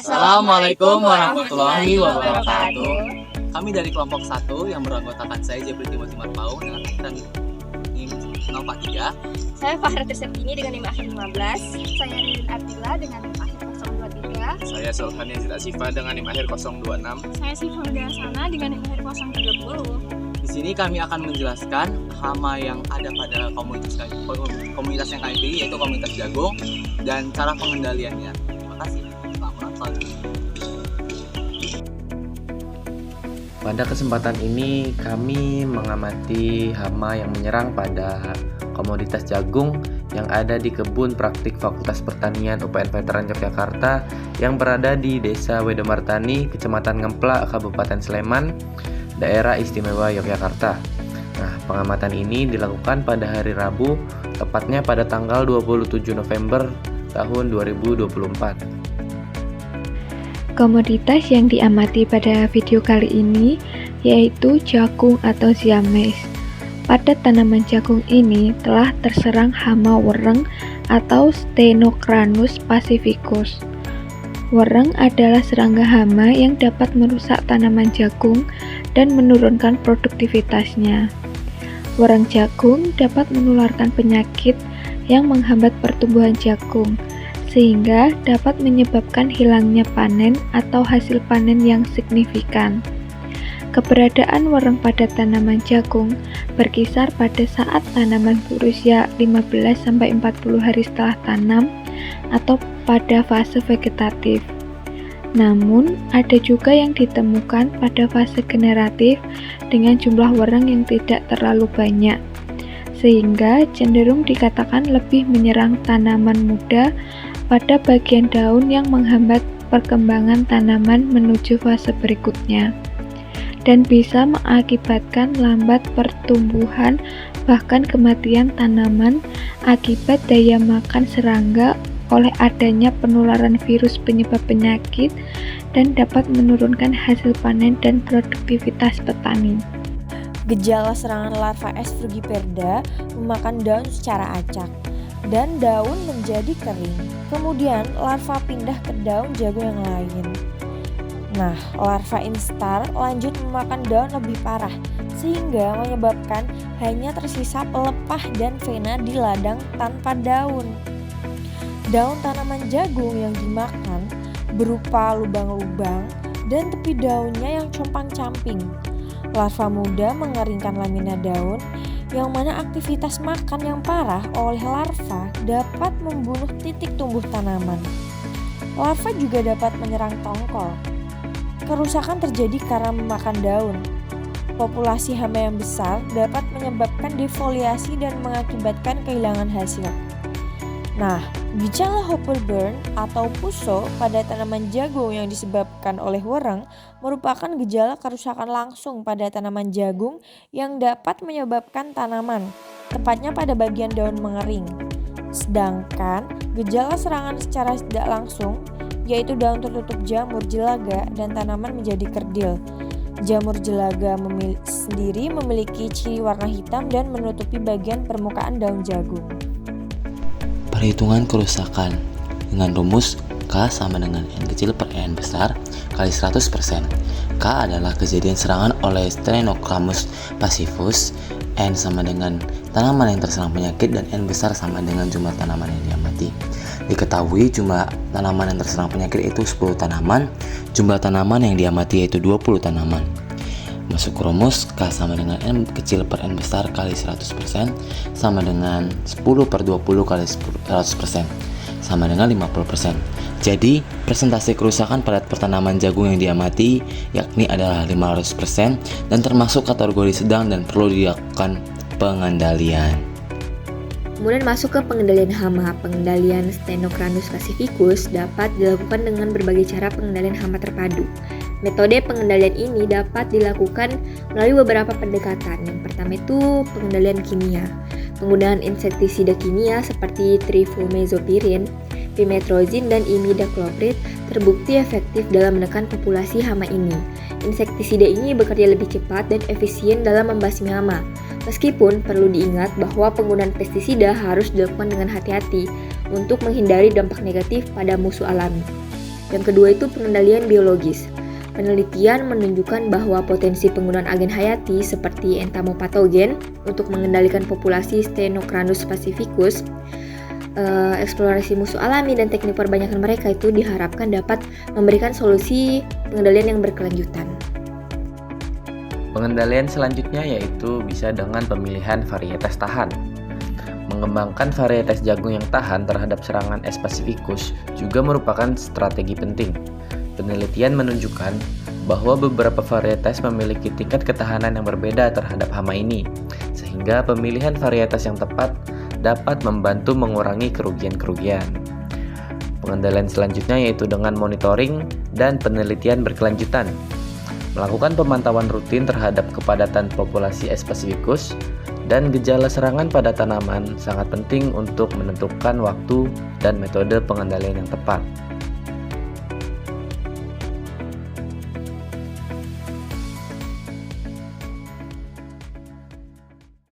Assalamualaikum warahmatullahi wabarakatuh. Kami dari kelompok 1 yang beranggotakan saya Jebri Timothy Marpaung dengan akhiran NIM 043. Saya Fahra Tersertini dengan NIM akhir 15. Saya Ridin Ardila dengan NIM akhir 023. Saya Sultan Yazid Asifa dengan NIM akhir 026. Saya Siva Sana dengan NIM akhir 030. Di sini kami akan menjelaskan hama yang ada pada komunitas yang kami pilih, yaitu komunitas jagung, dan cara pengendaliannya. Terima kasih. Selamat pagi. Pada kesempatan ini kami mengamati hama yang menyerang pada komoditas jagung yang ada di kebun praktik Fakultas Pertanian UPN Veteran Yogyakarta yang berada di Desa Wedomartani, Kecamatan Ngemplak, Kabupaten Sleman, Daerah Istimewa Yogyakarta. Nah, pengamatan ini dilakukan pada hari Rabu, tepatnya pada tanggal 27 November tahun 2024. Komoditas yang diamati pada video kali ini yaitu jagung atau ziames. Pada tanaman jagung ini telah terserang hama wereng atau Stenocranus pacificus. Wereng adalah serangga hama yang dapat merusak tanaman jagung dan menurunkan produktivitasnya. Wereng jagung dapat menularkan penyakit yang menghambat pertumbuhan jagung, sehingga dapat menyebabkan hilangnya panen atau hasil panen yang signifikan. Keberadaan wereng pada tanaman jagung berkisar pada saat tanaman berusia 15-40 hari setelah tanam atau pada fase vegetatif. Namun, ada juga yang ditemukan pada fase generatif dengan jumlah wereng yang tidak terlalu banyak, sehingga cenderung dikatakan lebih menyerang tanaman muda pada bagian daun yang menghambat perkembangan tanaman menuju fase berikutnya, dan bisa mengakibatkan lambat pertumbuhan bahkan kematian tanaman akibat daya makan serangga oleh adanya penularan virus penyebab penyakit dan dapat menurunkan hasil panen dan produktivitas petani. Gejala serangan larva S. frugiperda memakan daun secara acak dan daun menjadi kering. Kemudian larva pindah ke daun jagung yang lain. Nah, larva instar lanjut memakan daun lebih parah sehingga menyebabkan hanya tersisa pelepah dan vena di ladang tanpa daun. Daun tanaman jagung yang dimakan berupa lubang-lubang dan tepi daunnya yang compang-camping. Larva muda mengeringkan lamina daun, yang mana aktivitas makan yang parah oleh larva dapat membunuh titik tumbuh tanaman. Larva juga dapat menyerang tongkol. Kerusakan terjadi karena memakan daun. Populasi hama yang besar dapat menyebabkan defoliasi dan mengakibatkan kehilangan hasil. Nah, gejala hopper burn atau puso pada tanaman jagung yang disebabkan oleh wereng merupakan gejala kerusakan langsung pada tanaman jagung yang dapat menyebabkan tanaman, tepatnya pada bagian daun mengering. Sedangkan gejala serangan secara tidak langsung yaitu daun tertutup jamur jelaga dan tanaman menjadi kerdil. Jamur jelaga sendiri memiliki ciri warna hitam dan menutupi bagian permukaan daun jagung. Perhitungan kerusakan dengan rumus K sama dengan N kecil per N besar kali 100%. K adalah kejadian serangan oleh Stenocranus pacificus, N sama dengan tanaman yang terserang penyakit, dan N besar sama dengan jumlah tanaman yang diamati. Diketahui jumlah tanaman yang terserang penyakit itu 10 tanaman, jumlah tanaman yang diamati yaitu 20 tanaman. Masuk rumus K sama dengan N kecil per N besar kali 100% sama dengan 10 per 20 kali 100% sama dengan 50%. Jadi persentase kerusakan pada pertanaman jagung yang diamati yakni adalah 500% dan termasuk kategori sedang dan perlu dilakukan pengendalian. Kemudian masuk ke pengendalian hama. Pengendalian Stenocranus pacificus dapat dilakukan dengan berbagai cara pengendalian hama terpadu. Metode pengendalian ini dapat dilakukan melalui beberapa pendekatan. Yang pertama itu pengendalian kimia. Penggunaan insektisida kimia seperti triflumezopirin, pimetrozin, dan imidacloprid terbukti efektif dalam menekan populasi hama ini. Insektisida ini bekerja lebih cepat dan efisien dalam membasmi hama. Meskipun perlu diingat bahwa penggunaan pestisida harus dilakukan dengan hati-hati untuk menghindari dampak negatif pada musuh alami. Yang kedua itu pengendalian biologis. Penelitian menunjukkan bahwa potensi penggunaan agen hayati seperti entomopatogen untuk mengendalikan populasi Stenocranus pacificus, eksplorasi musuh alami dan teknik perbanyakan mereka itu diharapkan dapat memberikan solusi pengendalian yang berkelanjutan. Pengendalian selanjutnya yaitu bisa dengan pemilihan varietas tahan. Mengembangkan varietas jagung yang tahan terhadap serangan S. pacificus juga merupakan strategi penting. Penelitian menunjukkan bahwa beberapa varietas memiliki tingkat ketahanan yang berbeda terhadap hama ini, sehingga pemilihan varietas yang tepat dapat membantu mengurangi kerugian-kerugian. Pengendalian selanjutnya yaitu dengan monitoring dan penelitian berkelanjutan. Melakukan pemantauan rutin terhadap kepadatan populasi S. pacificus dan gejala serangan pada tanaman sangat penting untuk menentukan waktu dan metode pengendalian yang tepat.